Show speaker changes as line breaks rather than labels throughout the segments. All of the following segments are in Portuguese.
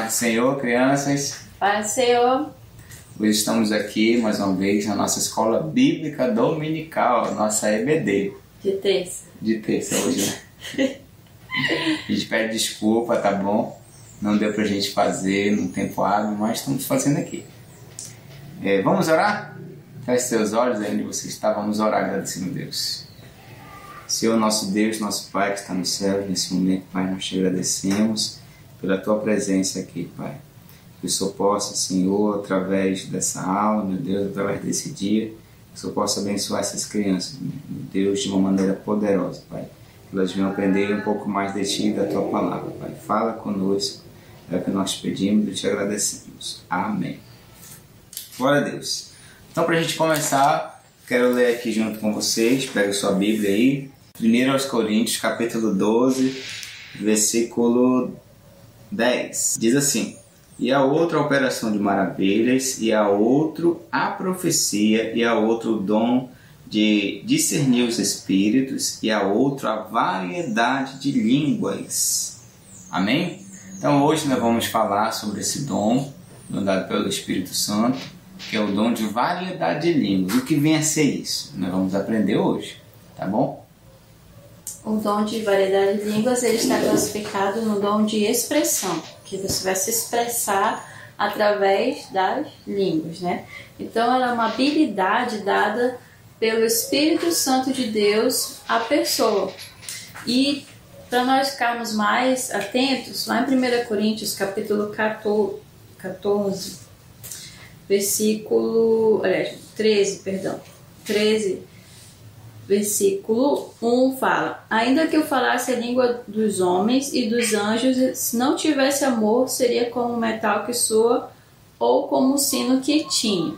Paz do Senhor, crianças.
Paz do Senhor.
Hoje estamos aqui mais uma vez na nossa escola bíblica dominical, nossa EBD.
De terça.
De terça hoje, né? A gente pede desculpa, tá bom? Não deu pra gente fazer no tempo hábil, mas estamos fazendo aqui. Vamos orar? Feche seus olhos aí onde você está, vamos orar agradecendo a Deus. Senhor, nosso Deus, nosso Pai que está no céu, nesse momento, Pai, nós te agradecemos pela Tua presença aqui, Pai. Que o Senhor possa, Senhor, através dessa aula, meu Deus, através desse dia, que o Senhor possa abençoar essas crianças, meu Deus, de uma maneira poderosa, Pai. Que elas venham aprender um pouco mais de Ti e da Tua palavra, Pai. Fala conosco, é o que nós pedimos e te agradecemos. Amém. Glória a Deus. Então, para a gente começar, quero ler aqui junto com vocês, pega sua Bíblia aí, 1 aos Coríntios, capítulo 12, versículo 10. Diz assim: e a outra a operação de maravilhas, e a outro a profecia, e a outro o dom de discernir os espíritos, e a outro a variedade de línguas. Amém? Então hoje nós vamos falar sobre esse dom dado pelo Espírito Santo, que é o dom de variedade de línguas. O que vem a ser isso? Nós vamos aprender hoje, tá bom?
O dom de variedade de línguas, ele está classificado no dom de expressão, que você vai se expressar através das línguas, né? Então, ela é uma habilidade dada pelo Espírito Santo de Deus à pessoa. E para nós ficarmos mais atentos, lá em 1 Coríntios, capítulo 14, versículo 13, versículo 1 fala: ainda que eu falasse a língua dos homens e dos anjos, se não tivesse amor, seria como um metal que soa ou como um sino que tine.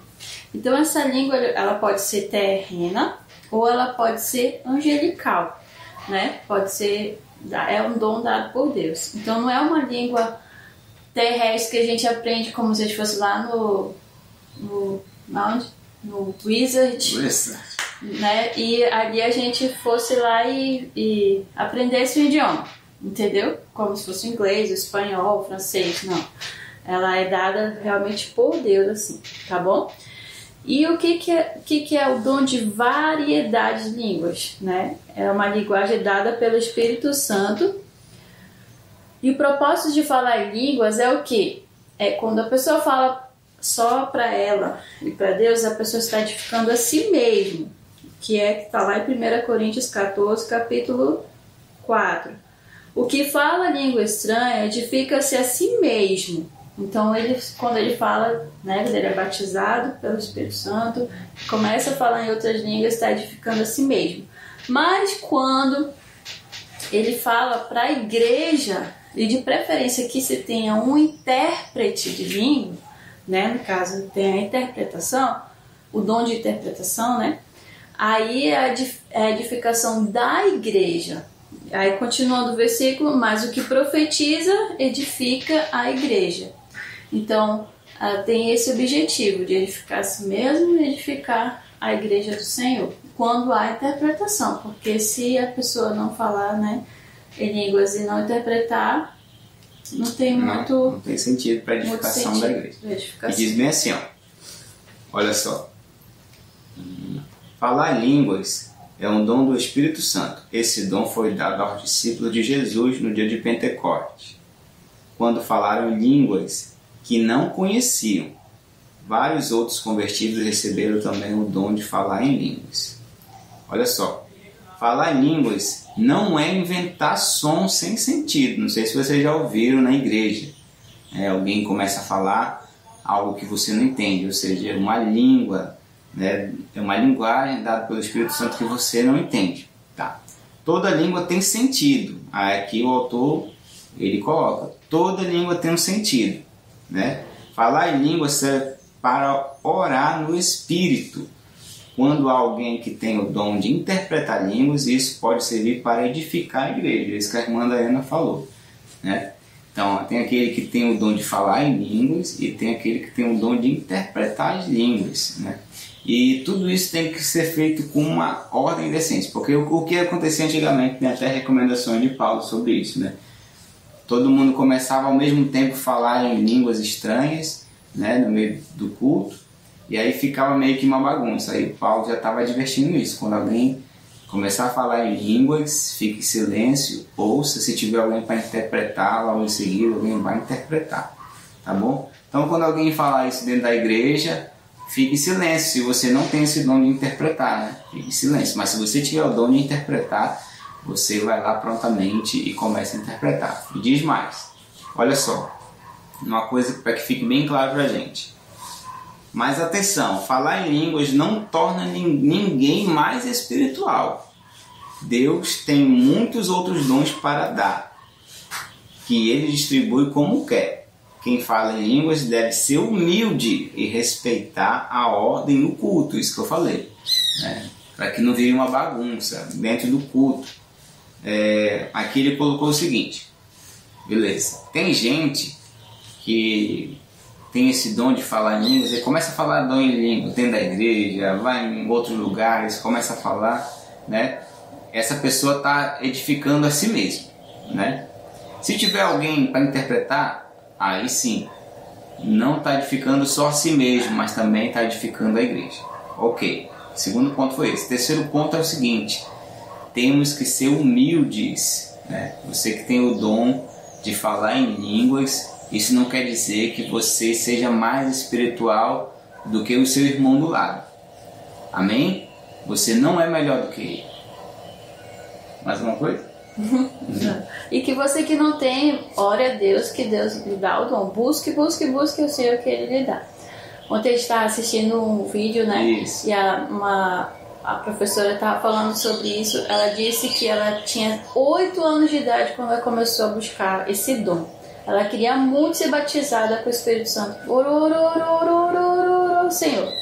Então essa língua, ela pode ser terrena ou ela pode ser angelical, né? Pode ser, é um dom dado por Deus. Então não é uma língua terrestre que a gente aprende como se a gente fosse lá no Wizard, né? E ali a gente fosse lá e aprendesse o idioma, entendeu? Como se fosse inglês, espanhol, francês, não. Ela é dada realmente por Deus, assim, tá bom? E o que é o dom de variedade de línguas, né? É uma linguagem dada pelo Espírito Santo. E o propósito de falar em línguas é o quê? É quando a pessoa fala só para ela e para Deus, a pessoa está edificando a si mesmo, que está lá em 1 Coríntios 14, capítulo 4. O que fala língua estranha edifica-se a si mesmo. Então, quando ele fala, né, quando ele é batizado pelo Espírito Santo, começa a falar em outras línguas, está edificando a si mesmo. Mas quando ele fala para a igreja, e de preferência que se tenha um intérprete de língua, né, no caso tem a interpretação, o dom de interpretação, né, aí é a edificação da igreja. Aí continuando o versículo, mas o que profetiza edifica a igreja. Então tem esse objetivo de edificar a si mesmo e edificar a igreja do Senhor, quando há interpretação, porque se a pessoa não falar, né, em línguas e não interpretar, não tem
sentido para a edificação da igreja. E diz bem assim, ó, olha só: falar em línguas é um dom do Espírito Santo. Esse dom foi dado aos discípulos de Jesus no dia de Pentecostes, quando falaram em línguas que não conheciam. Vários outros convertidos receberam também o dom de falar em línguas. Olha só, falar em línguas não é inventar som sem sentido. Não sei se vocês já ouviram na igreja. Alguém começa a falar algo que você não entende, ou seja, uma língua, né? É uma linguagem dada pelo Espírito Santo que você não entende. Tá? Toda língua tem sentido. Aqui o autor ele coloca: toda língua tem um sentido, né? Falar em língua serve para orar no Espírito. Quando há alguém que tem o dom de interpretar línguas, isso pode servir para edificar a igreja. Isso que a irmã Daiana falou, né? Então, tem aquele que tem o dom de falar em línguas e tem aquele que tem o dom de interpretar as línguas, né? E tudo isso tem que ser feito com uma ordem decente, porque o que acontecia antigamente, tem até recomendações de Paulo sobre isso, né? todo mundo começava ao mesmo tempo a falar em línguas estranhas, né, no meio do culto, e aí ficava meio que uma bagunça. Aí Paulo já estava advertindo isso: quando alguém começar a falar em línguas, fique em silêncio, ouça, se tiver alguém para interpretar, logo em seguida alguém vai interpretar, tá bom? Então quando alguém falar isso dentro da igreja, fique em silêncio, se você não tem esse dom de interpretar, né? Fique em silêncio, mas se você tiver o dom de interpretar, você vai lá prontamente e começa a interpretar. E diz mais, olha só, uma coisa para que fique bem claro para a gente. Mas atenção, falar em línguas não torna ninguém mais espiritual. Deus tem muitos outros dons para dar, que Ele distribui como quer. Quem fala em línguas deve ser humilde e respeitar a ordem no culto, isso que eu falei, né? Para que não vire uma bagunça dentro do culto. Aqui ele colocou o seguinte, beleza, tem gente que tem esse dom de falar em línguas, ele começa a falar dom em língua dentro da igreja, vai em outros lugares, começa a falar, né? Essa pessoa está edificando a si mesmo, né? Se tiver alguém para interpretar, aí sim, não está edificando só a si mesmo, mas também está edificando a igreja. Ok, segundo ponto foi esse. Terceiro ponto é o seguinte: temos que ser humildes, né? Você que tem o dom de falar em línguas, isso não quer dizer que você seja mais espiritual do que o seu irmão do lado. Amém? Você não é melhor do que ele. Mais uma coisa?
E que você que não tem, ore a Deus, que Deus lhe dá o dom. Busque o Senhor que Ele lhe dá. Ontem a gente estava assistindo um vídeo, né?
Isso.
E a professora estava falando sobre isso. Ela disse que ela tinha 8 anos de idade quando ela começou a buscar esse dom. Ela queria muito ser batizada com o Espírito Santo. Senhor.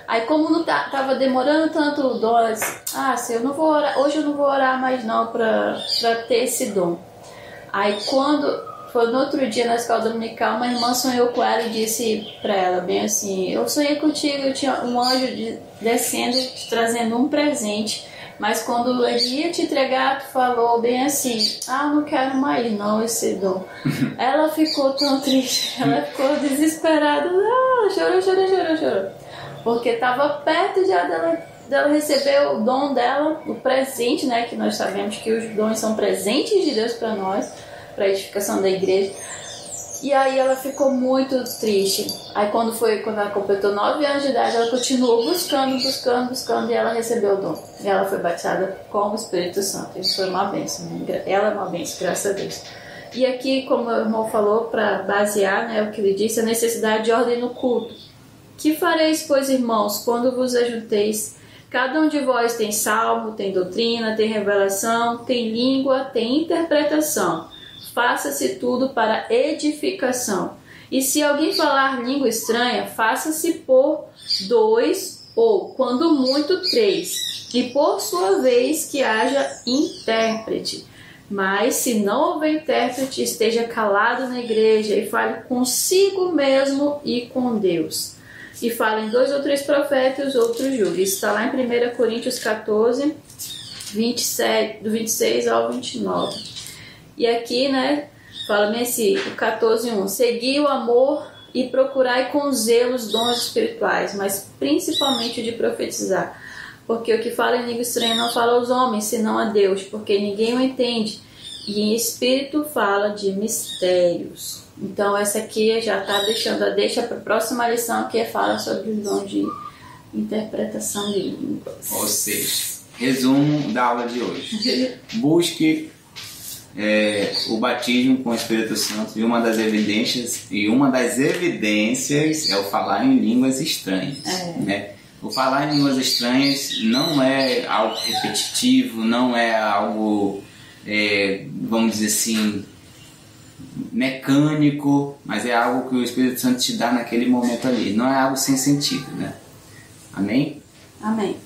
Aí como não tava demorando tanto o dom, ela disse: Senhor, não vou orar, hoje eu não vou orar mais não para ter esse dom. Aí quando foi no outro dia na escola dominical, uma irmã sonhou com ela e disse para ela bem assim: eu sonhei contigo, eu tinha um anjo descendo, te trazendo um presente. Mas quando ele ia te entregar, tu falou bem assim: não quero mais não esse dom. Ela ficou tão triste, ela ficou desesperada, chorou. Porque estava perto já dela receber o dom dela, o presente, né? Que nós sabemos que os dons são presentes de Deus para nós, para a edificação da igreja. E aí ela ficou muito triste. Aí quando ela completou 9 anos de idade, ela continuou buscando e ela recebeu o dom. E ela foi batizada com o Espírito Santo. Isso foi uma bênção, né? Ela é uma bênção, graças a Deus. E aqui, como o irmão falou, para basear, né, o que ele disse, a necessidade de ordem no culto. Que fareis, pois, irmãos, quando vos ajunteis? Cada um de vós tem salmo, tem doutrina, tem revelação, tem língua, tem interpretação. Faça-se tudo para edificação. E se alguém falar língua estranha, faça-se por 2 ou, quando muito, 3. E por sua vez que haja intérprete. Mas se não houver intérprete, esteja calado na igreja e fale consigo mesmo e com Deus. E falem 2 ou 3 profetas e os outros julguem. Isso está lá em 1 Coríntios 14, 27, do 26 ao 29. E aqui, né, fala nesse 14:1. Segui o amor e procurai com zelo os dons espirituais, mas principalmente o de profetizar. Porque o que fala em língua estranha não fala aos homens, senão a Deus, porque ninguém o entende. E em espírito fala de mistérios. Então essa aqui já está deixa para a próxima lição, que fala sobre os dons de interpretação de línguas.
Ou seja, resumo da aula de hoje. Busque o batismo com o Espírito Santo, e uma das evidências é o falar em línguas estranhas. Né? O falar em línguas estranhas não é algo repetitivo, não é algo, vamos dizer assim, mecânico, mas é algo que o Espírito Santo te dá naquele momento ali. Não é algo sem sentido, né? Amém?
Amém.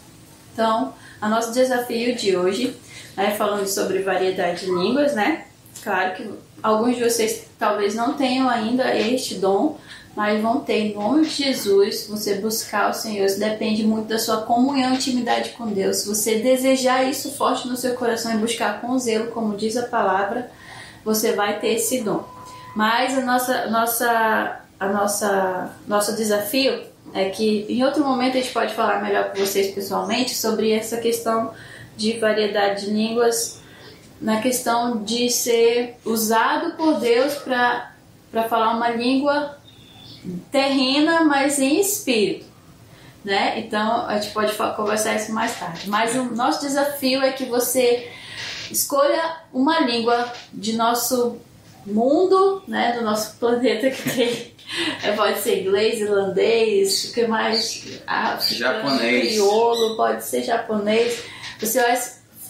Então, o nosso desafio de hoje, falando sobre variedade de línguas, né? Claro que alguns de vocês talvez não tenham ainda este dom, mas vão ter em nome de Jesus. Você buscar o Senhor, isso depende muito da sua comunhão e intimidade com Deus. Se você desejar isso forte no seu coração e buscar com zelo, como diz a palavra, você vai ter esse dom. Mas nosso desafio é que em outro momento a gente pode falar melhor com vocês pessoalmente sobre essa questão de variedade de línguas, na questão de ser usado por Deus para falar uma língua terrena, mas em espírito, né? Então a gente pode conversar isso mais tarde. Mas o nosso desafio é que você escolha uma língua de nosso mundo, né? Do nosso planeta que tem. Pode ser inglês, irlandês, o que mais?
Japonês.
Crioulo, pode ser japonês. Você vai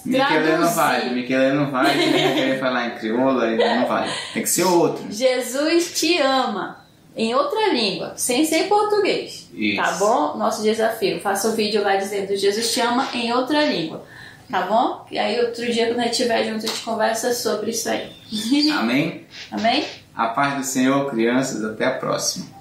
Miquelê não vai, ele vai querer falar em crioulo, ele não vai. Tem que ser outro.
Jesus te ama em outra língua, sem ser português. Isso. Tá bom? Nosso desafio. Faça o vídeo lá dizendo Jesus te ama em outra língua. Tá bom? E aí outro dia, quando a gente estiver junto, a gente conversa sobre isso aí.
Amém?
Amém?
A paz do Senhor, crianças. Até a próxima.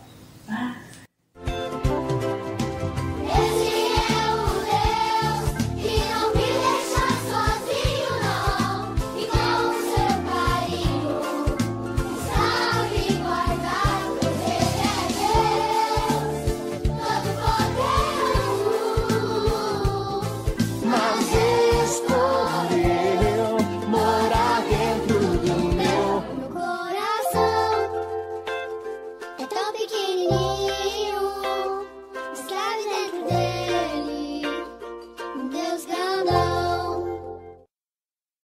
É tão pequenininho.